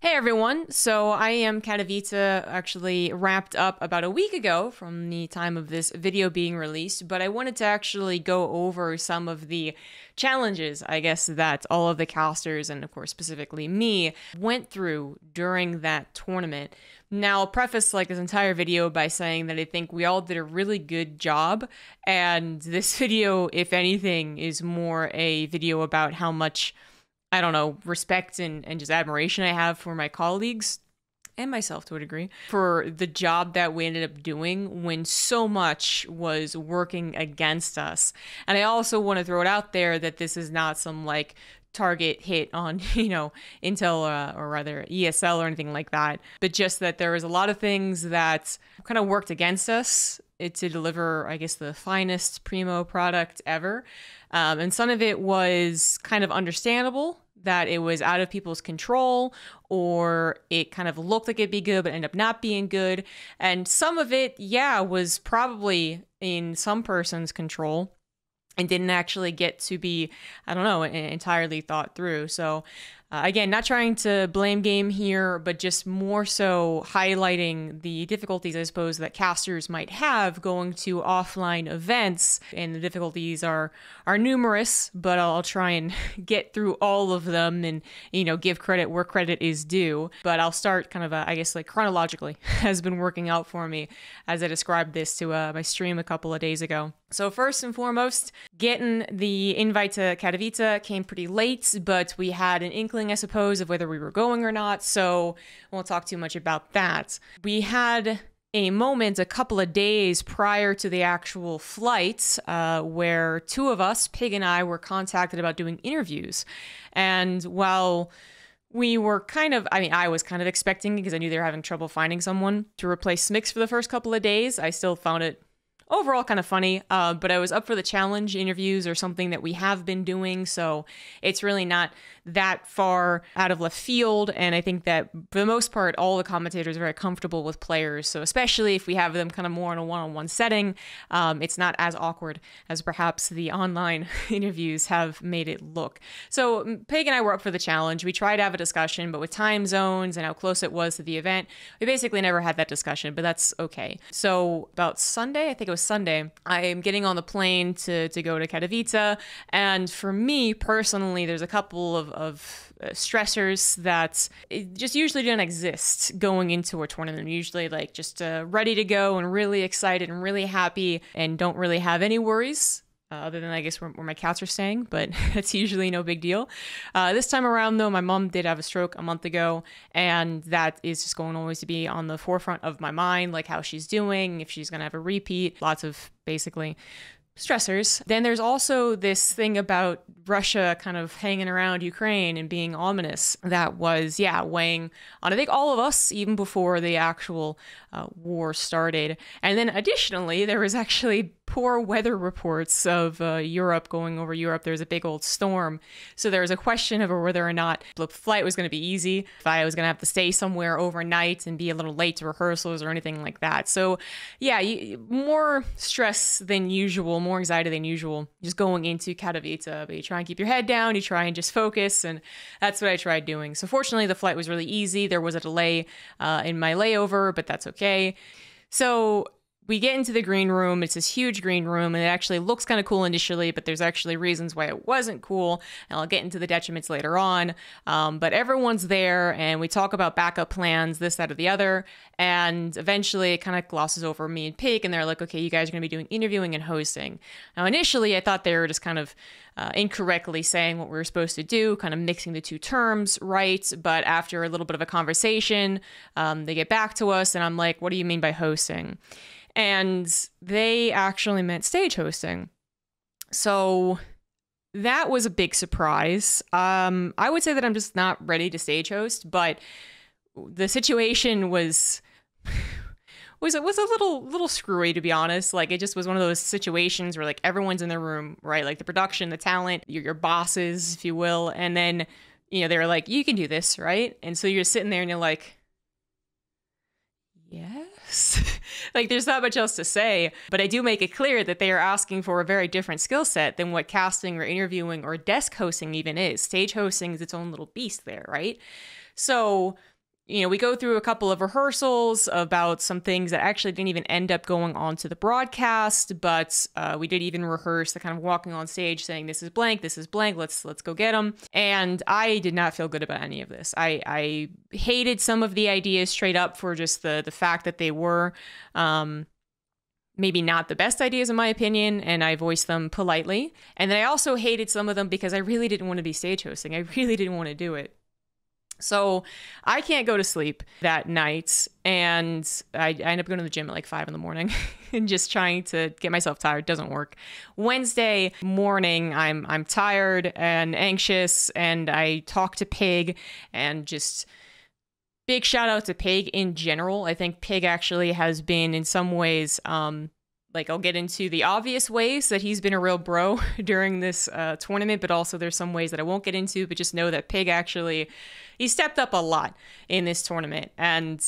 Hey everyone, so IEM Katowice actually wrapped up about a week ago from the time of this video being released, but I wanted to actually go over some of the challenges, I guess, that all of the casters, and of course specifically me, went through during that tournament. Now, I'll preface like this entire video by saying that I think we all did a really good job, and this video, if anything, is more a video about how much I don't know, respect and just admiration I have for my colleagues and myself to a degree for the job that we ended up doing when so much was working against us. And I also want to throw it out there that this is not some like target hit on, Intel or rather ESL or anything like that, but just that there was a lot of things that kind of worked against us to deliver, I guess, the finest primo product ever. And some of it was kind of understandable that it was out of people's control, or it kind of looked like it'd be good but ended up not being good. And some of it, yeah, was probably in some person's control and didn't actually get to be, I don't know, entirely thought through. So again, not trying to blame game here, but just more so highlighting the difficulties, I suppose, that casters might have going to offline events. And the difficulties are numerous, but I'll try and get through all of them and, give credit where credit is due. But I'll start kind of, I guess, like chronologically has been working out for me as I described this to my stream a couple of days ago. So first and foremost, getting the invite to Katowice came pretty late, but we had an inkling, I suppose, of whether we were going or not, so I won't talk too much about that. We had a moment a couple of days prior to the actual flight where two of us, Pig and I, were contacted about doing interviews. And while we were I was kind of expecting, because I knew they were having trouble finding someone to replace Smix for the first couple of days, I still found it overall kind of funny, but I was up for the challenge. Interviews or something that we have been doing, so it's really not that far out of left field, and I think that for the most part all the commentators are very comfortable with players, so especially if we have them kind of more in a one-on-one setting, it's not as awkward as perhaps the online interviews have made it look. So Paige and I were up for the challenge. We tried to have a discussion, but with time zones and how close it was to the event, we basically never had that discussion, but that's okay. So about Sunday, I think it was Sunday, I am getting on the plane to go to Katowice, and for me personally, there's a couple of stressors that just usually don't exist going into a tournament. I'm usually like just ready to go and really excited and really happy and don't really have any worries. Other than, I guess, where my cats are staying, but that's usually no big deal. This time around, though, my mom did have a stroke a month ago, and that is just going always to be on the forefront of my mind, like how she's doing, if she's going to have a repeat, lots of basically stressors. Then there's also this thing about Russia kind of hanging around Ukraine and being ominous that was, weighing on, I think, all of us even before the actual war started. And then additionally, there was actually poor weather reports of Europe going over Europe. There was a big old storm. So there was a question of whether or not the flight was going to be easy, if I was going to have to stay somewhere overnight and be a little late to rehearsals or anything like that. So yeah, more stress than usual, more anxiety than usual, just going into Katowice. But you try and keep your head down, you try and just focus, and that's what I tried doing. So fortunately, the flight was really easy. There was a delay in my layover, but that's okay. So we get into the green room. It's this huge green room, and it actually looks kind of cool initially, but there's actually reasons why it wasn't cool, and I'll get into the detriments later on. But everyone's there, and we talk about backup plans, this, that, or the other, and eventually it kind of glosses over me and Pig, and they're like, okay, you guys are going to be doing interviewing and hosting. Now, initially, I thought they were just kind of incorrectly saying what we were supposed to do, kind of mixing the two terms, right? But after a little bit of a conversation, they get back to us, and I'm like, what do you mean by hosting? And they actually meant stage hosting. So that was a big surprise. I would say that I'm just not ready to stage host, but the situation was a little screwy, to be honest. Like, it just was one of those situations where like everyone's in the room, right? Like the production, the talent, your bosses, if you will, and then they were like, you can do this, right? And so you're sitting there and you're like, yeah. Like, there's not much else to say, but I do make it clear that they are asking for a very different skill set than what casting or interviewing or desk hosting even is. Stage hosting is its own little beast there, right? So, we go through a couple of rehearsals about some things that actually didn't even end up going on to the broadcast, but we did even rehearse the kind of walking on stage saying, this is blank, let's go get them. And I did not feel good about any of this. I hated some of the ideas straight up for just the fact that they were maybe not the best ideas in my opinion, and I voiced them politely. And then I also hated some of them because I really didn't want to be stage hosting. I really didn't want to do it. So I can't go to sleep that night, and I end up going to the gym at like 5 a.m. and just trying to get myself tired. Doesn't work. Wednesday morning, I'm tired and anxious, and I talk to Pig, and just big shout out to Pig in general. I think Pig actually has been in some ways, like, I'll get into the obvious ways that he's been a real bro during this tournament, but also there's some ways that I won't get into, but just know that Pig actually, he stepped up a lot in this tournament, and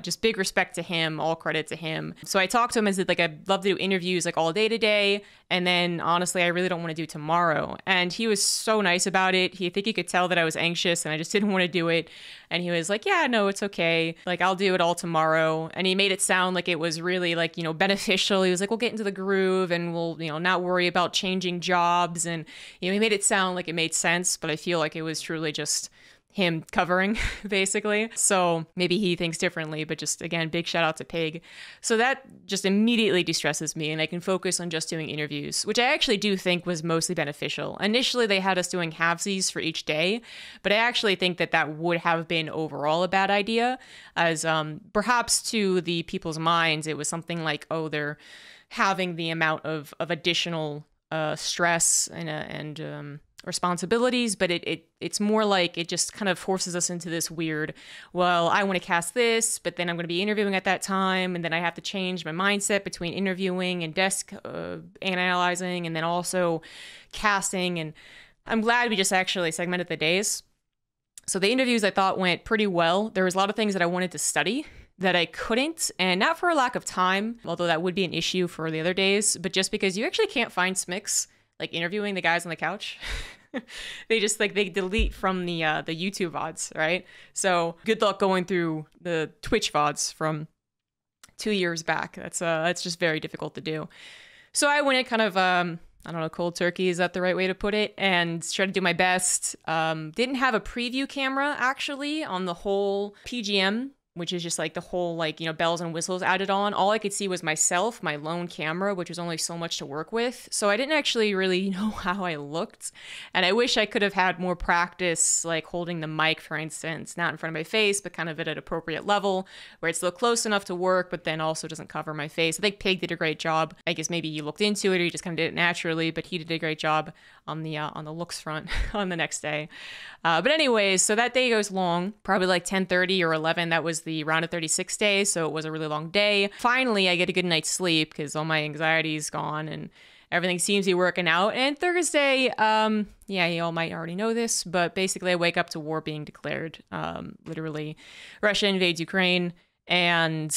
just big respect to him, all credit to him. So I talked to him and said, like, I'd love to do interviews like all day today, and then honestly, I really don't want to do tomorrow. And he was so nice about it. I think he could tell that I was anxious and I just didn't want to do it. And he was like, yeah, no, it's okay. Like, I'll do it all tomorrow. And he made it sound like it was really like, beneficial. He was like, we'll get into the groove and we'll, not worry about changing jobs. And, he made it sound like it made sense, but I feel like it was truly just him covering, basically. So maybe he thinks differently, but just, again, big shout out to Pig. So that just immediately de-stresses me, and I can focus on just doing interviews, which I actually do think was mostly beneficial. Initially, they had us doing halvesies for each day, but I actually think that that would have been overall a bad idea, as perhaps to the people's minds, it was something like, oh, they're having the amount of additional stress and responsibilities, but it's more like it just kind of forces us into this weird, well, I want to cast this, but then I'm going to be interviewing at that time, and then I have to change my mindset between interviewing and desk analyzing, and then also casting. And I'm glad we just actually segmented the days. So the interviews I thought went pretty well. There was a lot of things that I wanted to study that I couldn't, and not for a lack of time, although that would be an issue for the other days, but just because you actually can't find SMICs like interviewing the guys on the couch. They just like, they delete from the YouTube VODs, right? So good luck going through the Twitch VODs from 2 years back. That's just very difficult to do. So I went in kind of, I don't know, cold turkey, is that the right way to put it? And tried to do my best. Didn't have a preview camera actually on the whole PGM, which is just like the whole, like, bells and whistles added on. All I could see was myself, my lone camera, which was only so much to work with. So I didn't actually really know how I looked. And I wish I could have had more practice, like holding the mic, for instance, not in front of my face, but kind of at an appropriate level where it's still close enough to work, but then also doesn't cover my face. I think Pig did a great job. I guess maybe you looked into it or you just kind of did it naturally, but he did a great job on the looks front on the next day. But anyways, so that day goes long, probably like 10:30 or 11. That was the round of 36 days, so it was a really long day. Finally, I get a good night's sleep because all my anxiety is gone and everything seems to be working out. And Thursday, yeah, you all might already know this, but basically I wake up to war being declared. Literally, Russia invades Ukraine, and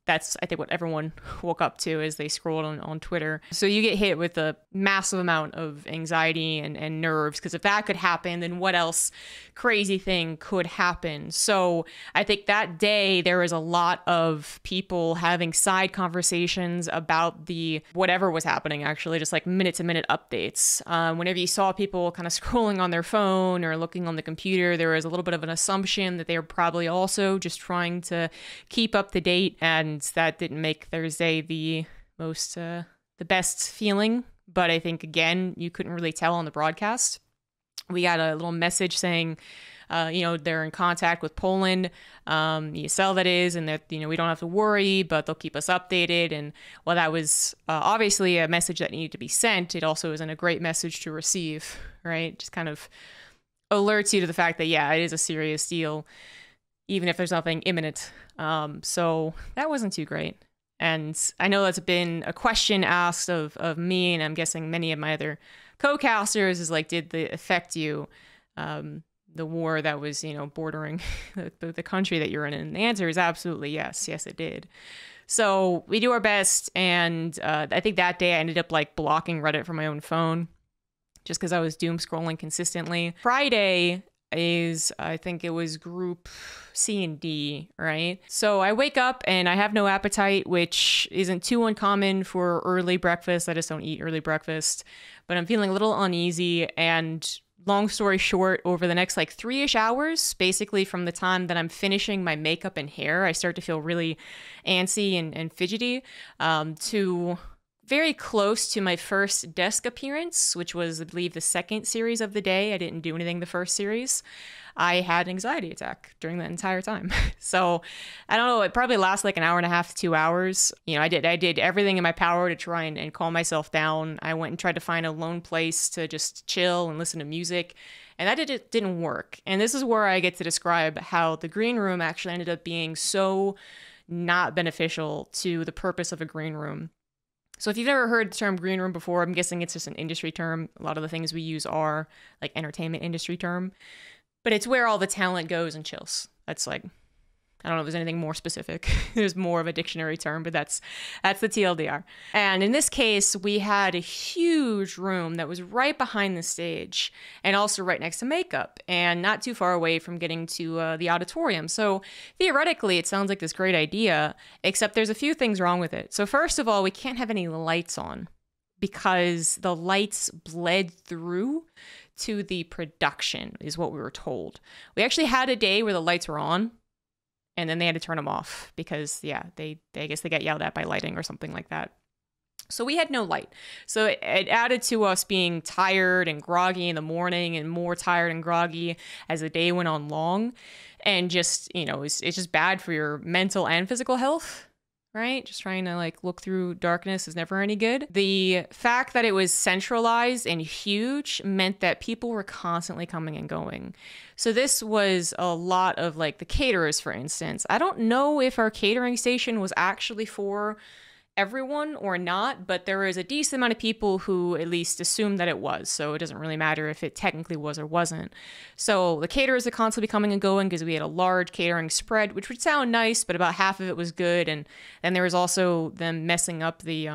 that's, I think, what everyone woke up to as they scrolled on Twitter. So you get hit with a massive amount of anxiety and nerves, because if that could happen, then what else crazy thing could happen? So I think that day there was a lot of people having side conversations about the whatever was happening, actually, just like minute-to-minute updates. Whenever you saw people kind of scrolling on their phone or looking on the computer, there was a little bit of an assumption that they were probably also just trying to keep up to date, and that didn't make Thursday the most, the best feeling. But I think, again, you couldn't really tell on the broadcast. We got a little message saying, they're in contact with Poland, ESL that is, and that, we don't have to worry, but they'll keep us updated. And while that was obviously a message that needed to be sent, it also isn't a great message to receive, right? Just kind of alerts you to the fact that, yeah, it is a serious deal, even if there's nothing imminent. So that wasn't too great. And I know that's been a question asked of me, and I'm guessing many of my other co-casters, is like, did it affect you? the war that was, you know, bordering the country that you're in? And the answer is absolutely yes. Yes, it did. So we do our best. And I think that day I ended up like blocking Reddit from my own phone just because I was doom scrolling consistently. Friday is, I think it was group C and D, right? So I wake up and I have no appetite, which isn't too uncommon for early breakfast. I just don't eat early breakfast, but I'm feeling a little uneasy. And long story short, over the next like 3-ish hours, basically from the time that I'm finishing my makeup and hair, I start to feel really antsy and fidgety, to very close to my first desk appearance, which was, I believe, the second series of the day. I didn't do anything the first series. I had an anxiety attack during that entire time. So I don't know, it probably lasts like an hour and a half to 2 hours. You know, I did everything in my power to try and calm myself down. I went and tried to find a lone place to just chill and listen to music, and that didn't work. And this is where I get to describe how the green room actually ended up being so not beneficial to the purpose of a green room. So if you've never heard the term green room before, I'm guessing it's just an industry term. A lot of the things we use are like entertainment industry term, but it's where all the talent goes and chills. That's like, I don't know if there's anything more specific. There's more of a dictionary term, but that's the TLDR. And in this case, we had a huge room that was right behind the stage and also right next to makeup and not too far away from getting to the auditorium. So theoretically, it sounds like this great idea, except there's a few things wrong with it. So first of all, we can't have any lights on because the lights bled through to the production is what we were told. We actually had a day where the lights were on, and then they had to turn them off because, yeah, I guess they got yelled at by lighting or something like that. So we had no light. So it added to us being tired and groggy in the morning and more tired and groggy as the day went on long. And just, you know, it's just bad for your mental and physical health, right? Just trying to like look through darkness is never any good. The fact that it was centralized and huge meant that people were constantly coming and going. So this was a lot of like the caterers, for instance. I don't know if our catering station was actually for everyone or not, but there was a decent amount of people who at least assumed that it was. So it doesn't really matter if it technically was or wasn't. So the caterers are constantly coming and going because we had a large catering spread, which would sound nice, but about half of it was good. And then there was also them messing up the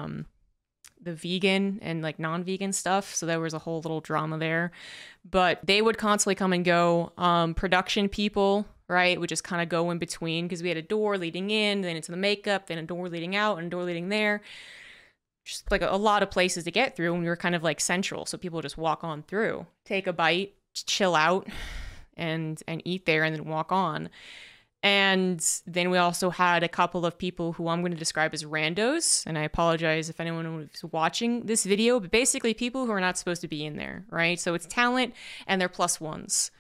vegan and like non-vegan stuff. So there was a whole little drama there, but they would constantly come and go. Production people, right, would just kind of go in between because we had a door leading in, then into the makeup, then a door leading out and a door leading there. Just like a lot of places to get through, and we were kind of like central. So people just walk on through, take a bite, chill out and eat there and then walk on. And then we also had a couple of people who I'm going to describe as randos. And I apologize if anyone was watching this video, but basically people who are not supposed to be in there, right? So it's talent and they're plus ones.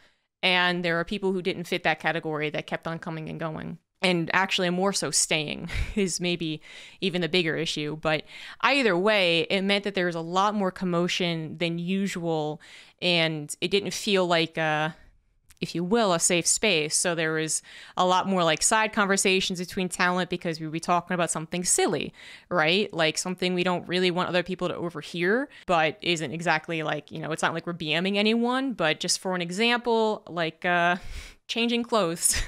And there are people who didn't fit that category that kept on coming and going. And actually more so staying is maybe even the bigger issue. But either way, it meant that there was a lot more commotion than usual. And it didn't feel like if you will, a safe space. So there was a lot more like side conversations between talent because we would be talking about something silly, right? Like something we don't really want other people to overhear, but isn't exactly like, you know, it's not like we're BMing anyone, but just for an example, like changing clothes.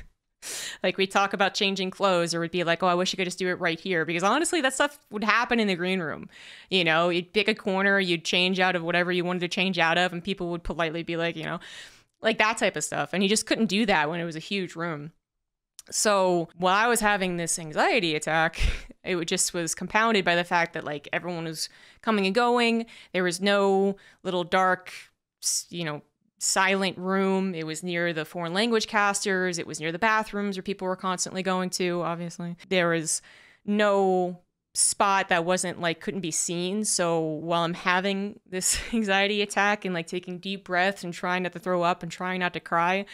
Like we talk about changing clothes, or would be like, oh, I wish you could just do it right here. Because honestly, that stuff would happen in the green room. You know, you'd pick a corner, you'd change out of whatever you wanted to change out of, and people would politely be like, you know, like that type of stuff. And you just couldn't do that when it was a huge room. So while I was having this anxiety attack, it just was compounded by the fact that like everyone was coming and going. There was no little dark, you know, silent room. It was near the foreign language casters. It was near the bathrooms where people were constantly going to, obviously. There was no spot that wasn't like couldn't be seen. So while I'm having this anxiety attack and like taking deep breaths and trying not to throw up and trying not to cry,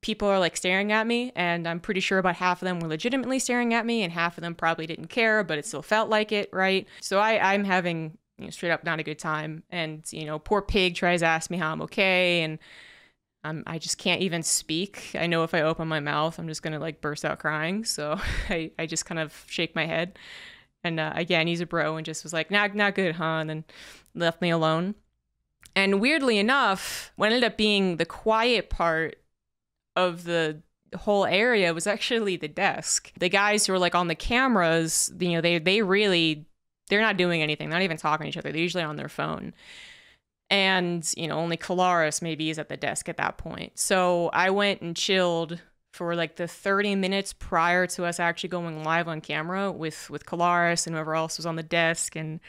people are like staring at me, and I'm pretty sure about half of them were legitimately staring at me and half of them probably didn't care, but it still felt like it, right? So I'm having, you know, straight up not a good time. And, you know, poor pig tries to ask me how I'm okay, and I just can't even speak. I know if I open my mouth, I'm just gonna like burst out crying. So I just kind of shake my head. And again, he's a bro and just was like, not good, huh? And then left me alone. And weirdly enough, what ended up being the quiet part of the whole area was actually the desk. The guys who were like on the cameras, you know, they're not doing anything, not even talking to each other. They're usually on their phone. And, you know, only Kalaris maybe is at the desk at that point. So I went and chilled for like the 30 minutes prior to us actually going live on camera with Kalaris and whoever else was on the desk. And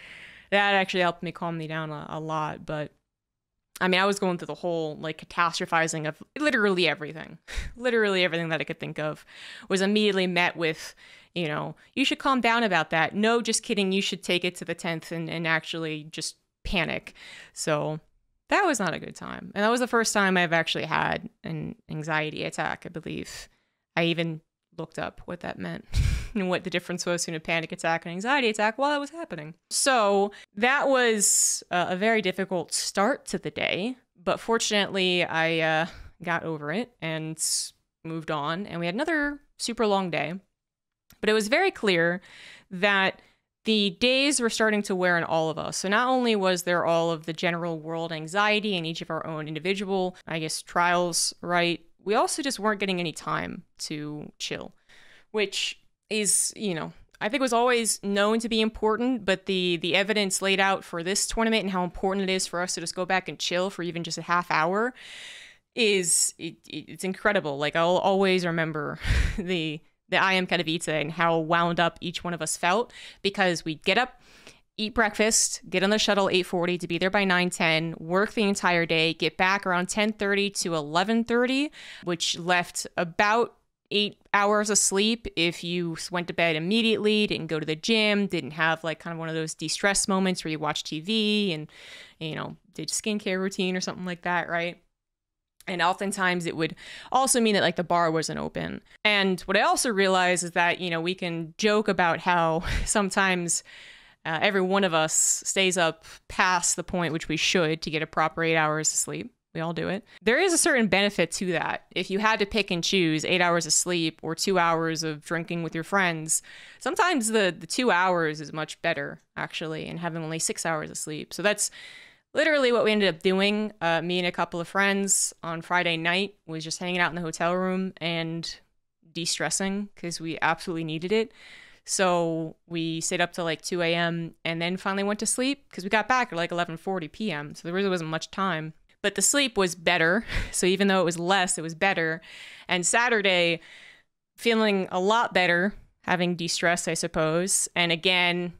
that actually helped me calm me down a lot. But I mean, I was going through the whole like catastrophizing of literally everything. Literally everything that I could think of was immediately met with, you know, you should calm down about that. No, just kidding. You should take it to the 10th and actually just panic. So that was not a good time. And that was the first time I've actually had an anxiety attack, I believe. I even looked up what that meant and what the difference was between a panic attack and anxiety attack while it was happening. So that was a very difficult start to the day. But fortunately, I got over it and moved on. And we had another super long day. But it was very clear that the days were starting to wear on all of us. So not only was there all of the general world anxiety and each of our own individual, I guess, trials, right? We also just weren't getting any time to chill, which is, you know, I think was always known to be important, but the evidence laid out for this tournament and how important it is for us to just go back and chill for even just a half hour it's incredible. Like, I'll always remember the IEM Katowice and how wound up each one of us felt, because we'd get up, eat breakfast, get on the shuttle 8:40 to be there by 9:10, work the entire day, get back around 10:30 to 11:30, which left about 8 hours of sleep if you went to bed immediately, didn't go to the gym, didn't have like kind of one of those de-stress moments where you watch TV and, you know, did skincare routine or something like that, right? And oftentimes it would also mean that like the bar wasn't open. And what I also realized is that, you know, we can joke about how sometimes every one of us stays up past the point which we should to get a proper 8 hours of sleep. We all do it. There is a certain benefit to that. If you had to pick and choose 8 hours of sleep or 2 hours of drinking with your friends, sometimes the 2 hours is much better, actually, and having only 6 hours of sleep. So that's literally what we ended up doing. Me and a couple of friends on Friday night was just hanging out in the hotel room and de-stressing because we absolutely needed it. So we stayed up till like 2 a.m. and then finally went to sleep because we got back at like 11:40 p.m. So there really wasn't much time. But the sleep was better. So even though it was less, it was better. And Saturday, feeling a lot better, having de-stressed, I suppose. And again,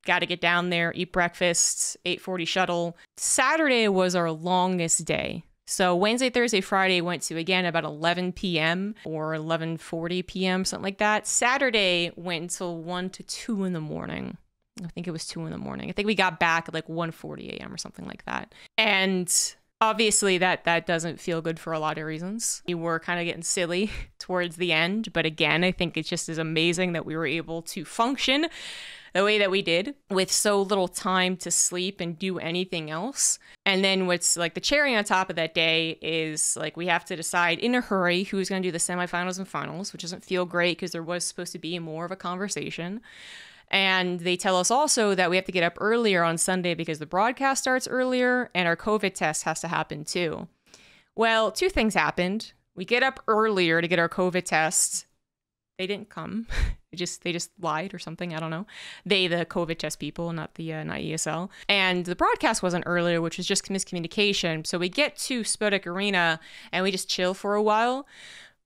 got to get down there, eat breakfast, 8:40 shuttle. Saturday was our longest day. So Wednesday, Thursday, Friday went to, again, about 11 p.m. or 11:40 p.m., something like that. Saturday went until 1 to 2 in the morning. I think it was 2 in the morning. I think we got back at like 1:40 a.m. or something like that. And obviously that doesn't feel good for a lot of reasons. We were kind of getting silly towards the end. But again, I think it just is amazing that we were able to function the way that we did with so little time to sleep and do anything else. And then what's like the cherry on top of that day is like we have to decide in a hurry who's going to do the semifinals and finals, which doesn't feel great because there was supposed to be more of a conversation. And they tell us also that we have to get up earlier on Sunday because the broadcast starts earlier and our COVID test has to happen too. Well, two things happened. We get up earlier to get our COVID test. They didn't come. They just lied or something. I don't know. They, the COVID test people, not ESL. And the broadcast wasn't earlier, which was just miscommunication. So we get to Spodek Arena and we just chill for a while.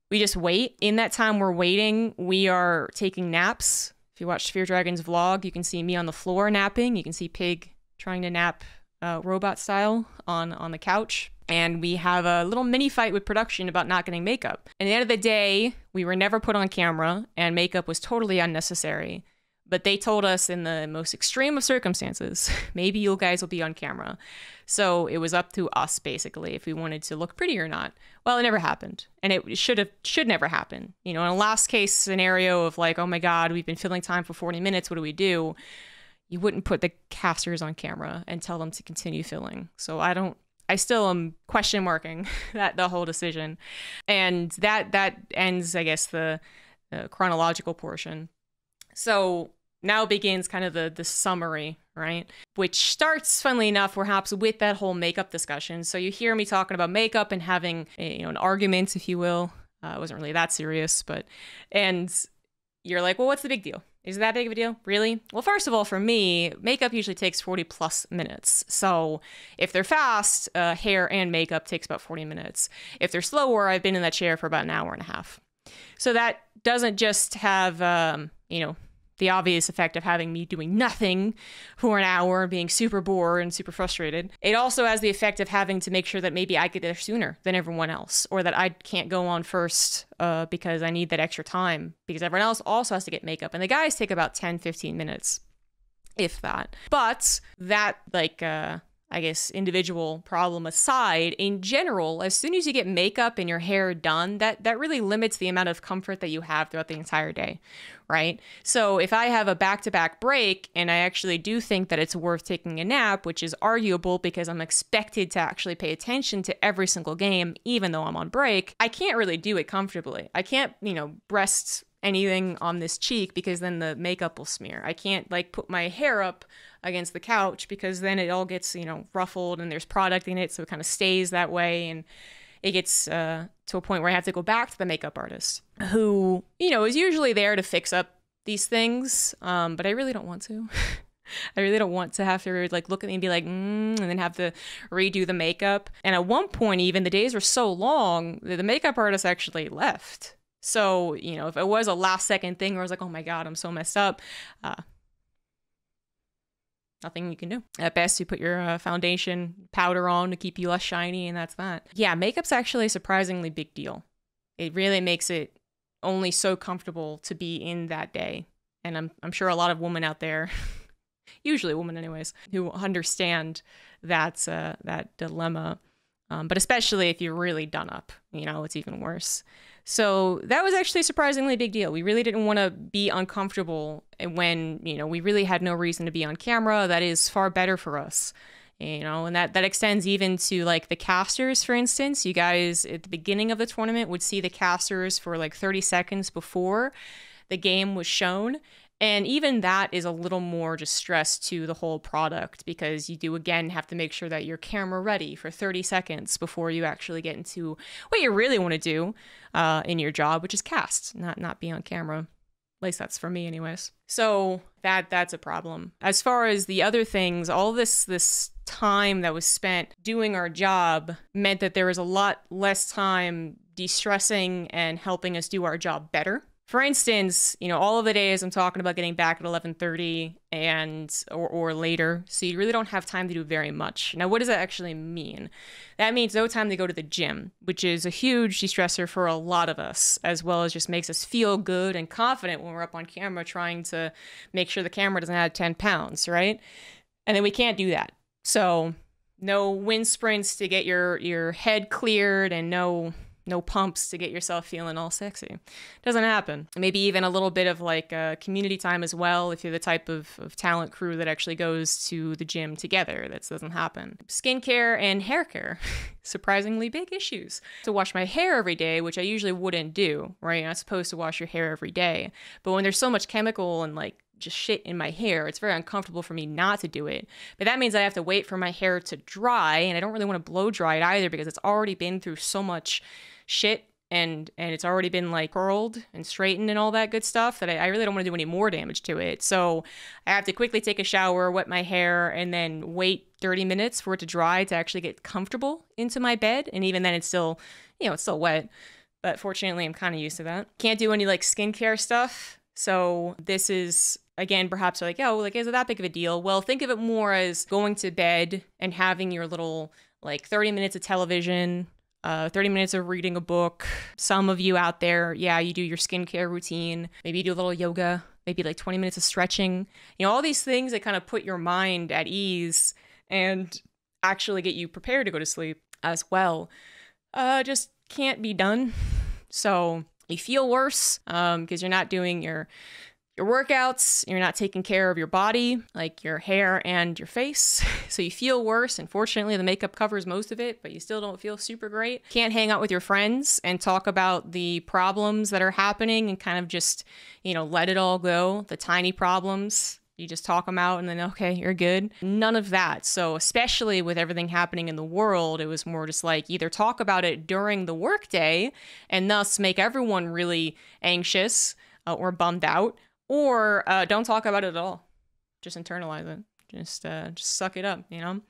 We just wait. In that time we're waiting, we are taking naps. If you watch Sphere Dragon's vlog, you can see me on the floor napping. You can see Pig trying to nap robot style on the couch. And we have a little mini fight with production about not getting makeup. And at the end of the day, we were never put on camera and makeup was totally unnecessary. But they told us in the most extreme of circumstances, maybe you guys will be on camera. So it was up to us, basically, if we wanted to look pretty or not. Well, it never happened. And it should never happen. You know, in a last case scenario of like, oh my God, we've been filling time for 40 minutes. What do we do? You wouldn't put the casters on camera and tell them to continue filling. So I still am question marking the whole decision. And that ends, I guess, the chronological portion. So now begins kind of the summary, right? Which starts, funnily enough, perhaps with that whole makeup discussion. So you hear me talking about makeup and having an argument, if you will, It wasn't really that serious, and you're like, well, what's the big deal? Is it that big of a deal? Really? Well, first of all, for me, makeup usually takes 40 plus minutes. So if they're fast, hair and makeup takes about 40 minutes. If they're slower, I've been in that chair for about an hour and a half. So that doesn't just have, the obvious effect of having me doing nothing for an hour and being super bored and super frustrated. It also has the effect of having to make sure that maybe I get there sooner than everyone else, or that I can't go on first because I need that extra time, because everyone else also has to get makeup. And the guys take about 10, 15 minutes, if that. But that, I guess, individual problem aside, in general, as soon as you get makeup and your hair done, that really limits the amount of comfort that you have throughout the entire day, right? So if I have a back-to-back break and I actually do think that it's worth taking a nap, which is arguable because I'm expected to actually pay attention to every single game, even though I'm on break, I can't really do it comfortably. I can't, rest anything on this cheek because then the makeup will smear. I can't put my hair up against the couch because then it all gets, ruffled and there's product in it. So it kind of stays that way. And it gets to a point where I have to go back to the makeup artist who, is usually there to fix up these things. But I really don't want to. I really don't want to have to look at me and be like, and then have to redo the makeup. And at one point, even the days were so long that the makeup artist actually left. So, if it was a last second thing where I was like, oh my God, I'm so messed up, nothing you can do. At best, you put your foundation powder on to keep you less shiny, and that's that. Yeah, makeup's actually a surprisingly big deal. It really makes it only so comfortable to be in that day. And I'm sure a lot of women out there, usually women anyways, who understand that dilemma. But especially if you're really done up, it's even worse. So that was actually a surprisingly big deal. We really didn't want to be uncomfortable when, we really had no reason to be on camera. That is far better for us, and that extends even to the casters, for instance. You guys at the beginning of the tournament would see the casters for 30 seconds before the game was shown. And even that is a little more just stress to the whole product, because you do, again, have to make sure that you're camera ready for 30 seconds before you actually get into what you really want to do in your job, which is cast, not be on camera. At least that's for me anyways. So that's a problem. As far as the other things, all this time that was spent doing our job meant that there was a lot less time de-stressing and helping us do our job better. For instance, all of the days I'm talking about getting back at 11:30 or later, so you really don't have time to do very much. Now, what does that actually mean? That means no time to go to the gym, which is a huge de-stressor for a lot of us, as well as just makes us feel good and confident when we're up on camera trying to make sure the camera doesn't add 10 pounds, right? And then we can't do that. So no wind sprints to get your head cleared, and no pumps to get yourself feeling all sexy. Doesn't happen. Maybe even a little bit of community time as well, if you're the type of talent crew that actually goes to the gym together. That doesn't happen. Skincare and hair care, surprisingly big issues. To wash my hair every day, which I usually wouldn't do, right? You're not supposed to wash your hair every day. But when there's so much chemical and just shit in my hair, it's very uncomfortable for me not to do it. But that means I have to wait for my hair to dry, and I don't really want to blow dry it either, because it's already been through so much shit and it's already been curled and straightened and all that good stuff that I really don't want to do any more damage to it. So I have to quickly take a shower, wet my hair, and then wait 30 minutes for it to dry to actually get comfortable into my bed. And even then it's still, it's still wet. But fortunately, I'm kind of used to that. Can't do any skincare stuff. So this is, again, perhaps is it that big of a deal? Well, think of it more as going to bed and having your little 30 minutes of television, 30 minutes of reading a book. Some of you out there, you do your skincare routine. Maybe you do a little yoga, maybe 20 minutes of stretching. All these things that kind of put your mind at ease and actually get you prepared to go to sleep as well. Just can't be done. So you feel worse because you're not doing your workouts, you're not taking care of your body, your hair and your face. So you feel worse. And fortunately, the makeup covers most of it, but you still don't feel super great. Can't hang out with your friends and talk about the problems that are happening and kind of just, let it all go. The tiny problems You just talk them out and then, okay, you're good. None of that. So especially with everything happening in the world, it was more just like either talk about it during the workday and thus make everyone really anxious or bummed out, or don't talk about it at all. Just internalize it. Just suck it up, you know,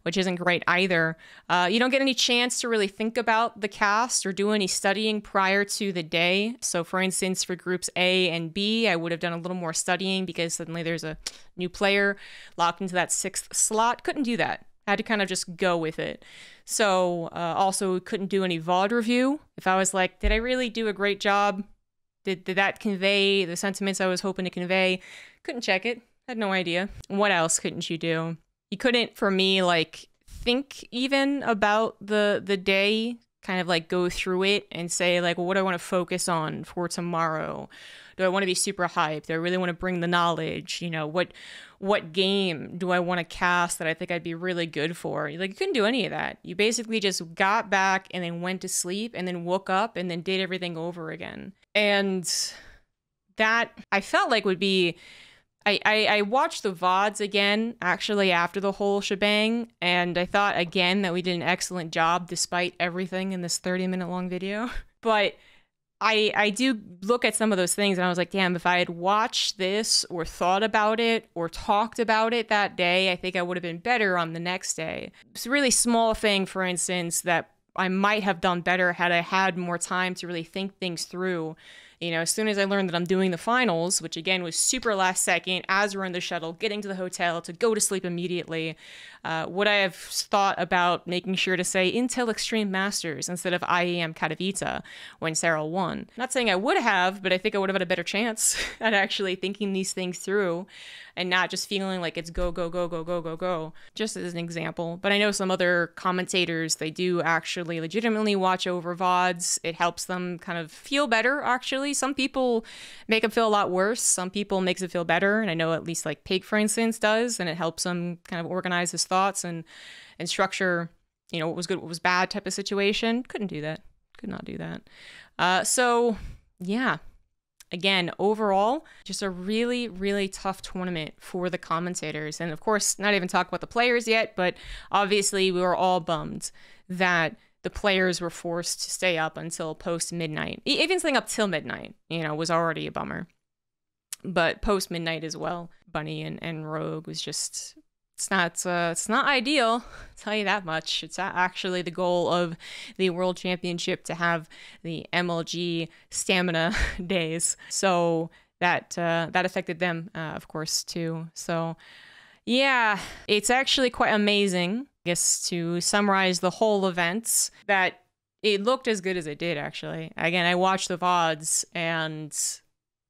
which isn't great either. You don't get any chance to really think about the cast or do any studying prior to the day. So for instance, for groups A and B, I would have done a little more studying because suddenly there's a new player locked into that 6th slot. Couldn't do that. Had to kind of just go with it. So also couldn't do any VOD review. If I was like, did I really do a great job? Did that convey the sentiments I was hoping to convey? Couldn't check it. Had no idea. What else couldn't you do? You couldn't, for me, like, think even about the day, kind of like go through it and say, like, well, what do I want to focus on for tomorrow? Do I want to be super hyped? Do I really want to bring the knowledge? You know, what game do I want to cast that I think I'd be really good for? Like, you couldn't do any of that. You basically just got back and then went to sleep and then woke up and then did everything over again. And that, I felt like would be... I watched the VODs again, actually, after the whole shebang, and I thought, again, that we did an excellent job despite everything in this 30-minute long video. But I do look at some of those things, and I was like, damn, if I had watched this or thought about it or talked about it that day, I think I would have been better on the next day. It's a really small thing, for instance, that I might have done better had I had more time to really think things through. You know, as soon as I learned that I'm doing the finals, which again was super last second, as we're in the shuttle, getting to the hotel to go to sleep immediately, would I have thought about making sure to say Intel Extreme Masters instead of IEM Katowice when Sarah won? Not saying I would have, but I think I would have had a better chance at actually thinking these things through and not just feeling like it's go, go, go, go, go, go, go, just as an example. But I know some other commentators, they do actually legitimately watch over VODs. It helps them kind of feel better, actually. Some people make them feel a lot worse. Some people makes it feel better. And I know at least like Pig, for instance, does. And it helps them kind of organize his thoughts and structure, you know, what was good, what was bad type of situation. Couldn't do that. Could not do that. So, yeah. Again, overall, just a really, really tough tournament for the commentators. And of course, not even talk about the players yet, but obviously we were all bummed that the players were forced to stay up until post-midnight. Even staying up till midnight, you know, was already a bummer. But post-midnight as well, Bunny and Rogue was just... It's not ideal, I'll tell you that much. It's actually the goal of the World Championship to have the MLG stamina days. So that affected them, of course, too. So yeah, it's actually quite amazing, I guess, to summarize the whole events, that it looked as good as it did, actually. Again, I watched the VODs and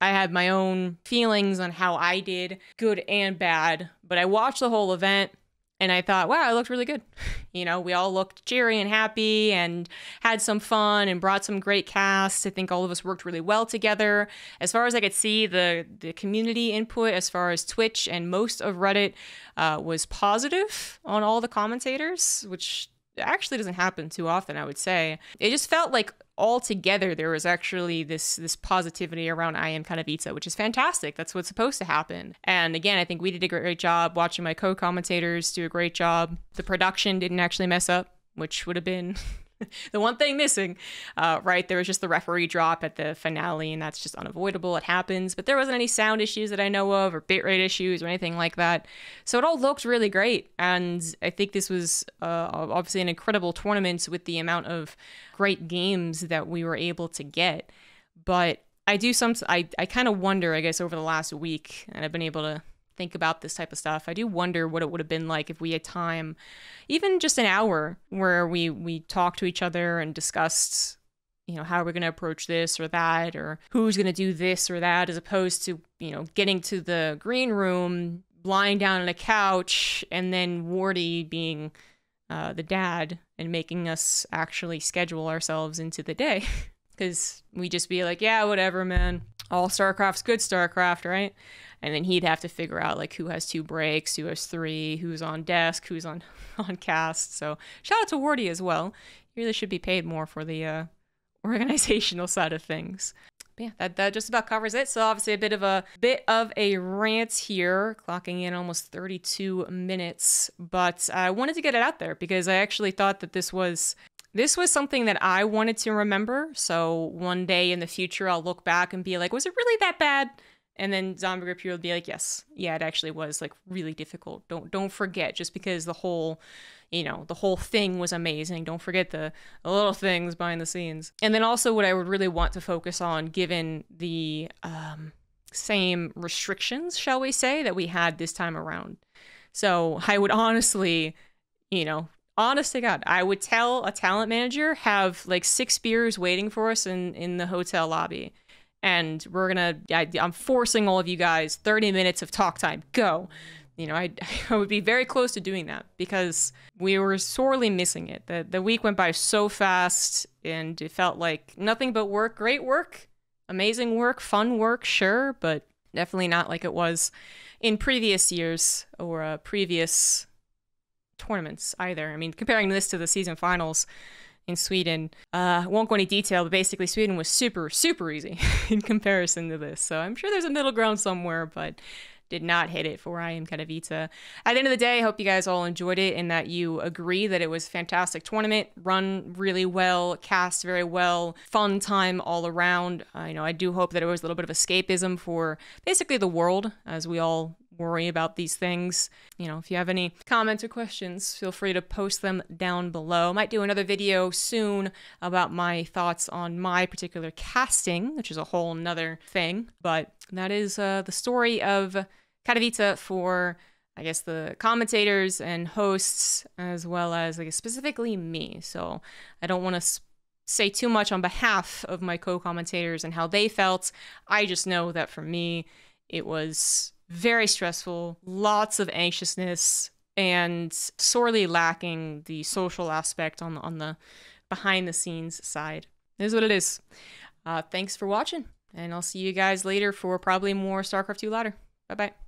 I had my own feelings on how I did, good and bad, but I watched the whole event and I thought, wow, it looked really good. You know, we all looked cheery and happy and had some fun and brought some great casts. I think all of us worked really well together. As far as I could see, the community input as far as Twitch and most of Reddit was positive on all the commentators, which actually doesn't happen too often, I would say. It just felt like altogether there was actually this positivity around IEM Katowice, which is fantastic. That's what's supposed to happen. And again, I think we did a great job. Watching my co-commentators do a great job. The production didn't actually mess up, which would have been the one thing missing, right? There was just the referee drop at the finale, and that's just unavoidable. It happens. But there wasn't any sound issues that I know of, or bitrate issues, or anything like that. So it all looked really great. And I think this was obviously an incredible tournament with the amount of great games that we were able to get. But I kind of wonder, I guess, over the last week, and I've been able to think about this type of stuff, I do wonder what it would have been like if we had time, even just an hour, where we talked to each other and discussed, you know, how we're going to approach this or that, or who's going to do this or that, as opposed to, you know, getting to the green room, lying down on a couch, and then Wardy being the dad and making us actually schedule ourselves into the day. Because we just be like, yeah, whatever, man. All StarCraft's good StarCraft, right? And then he'd have to figure out, like, who has 2 breaks, who has 3, who's on desk, who's on cast. So shout out to Wardy as well. He really should be paid more for the organizational side of things. But yeah, that just about covers it. So obviously a bit of a rant here, clocking in almost 32 minutes. But I wanted to get it out there because I actually thought that this was something that I wanted to remember. So one day in the future, I'll look back and be like, was it really that bad? And then ZombieGrub here will be like, yes, yeah, it actually was like really difficult. Don't forget, just because the whole thing was amazing, don't forget the little things behind the scenes. And then also what I would really want to focus on, given the same restrictions, shall we say, that we had this time around. So I would honestly, honest to God, I would tell a talent manager, have like 6 beers waiting for us in the hotel lobby. And I'm forcing all of you guys 30 minutes of talk time. Go. I would be very close to doing that because we were sorely missing it. The week went by so fast and it felt like nothing but work. Great work, amazing work, fun work, sure, but definitely not like it was in previous years or previous tournaments either. I mean, comparing this to the season finals in Sweden, I won't go into detail, but basically Sweden was super, super easy in comparison to this. So I'm sure there's a middle ground somewhere, but did not hit it for IEM Katowice. At the end of the day, I hope you guys all enjoyed it and that you agree that it was a fantastic tournament, run really well, cast very well, fun time all around. I do hope that it was a little bit of escapism for basically the world as we all worry about these things. If you have any comments or questions, feel free to post them down below. I might do another video soon about my thoughts on my particular casting, which is a whole nother thing. But that is the story of Katowice for, I guess, the commentators and hosts, as well as, I guess, specifically me. So I don't want to say too much on behalf of my co-commentators and how they felt. I just know that for me, it was very stressful, lots of anxiousness, and sorely lacking the social aspect on the behind the scenes side. It is what it is. Thanks for watching, and I'll see you guys later for probably more StarCraft 2 ladder. Bye-bye.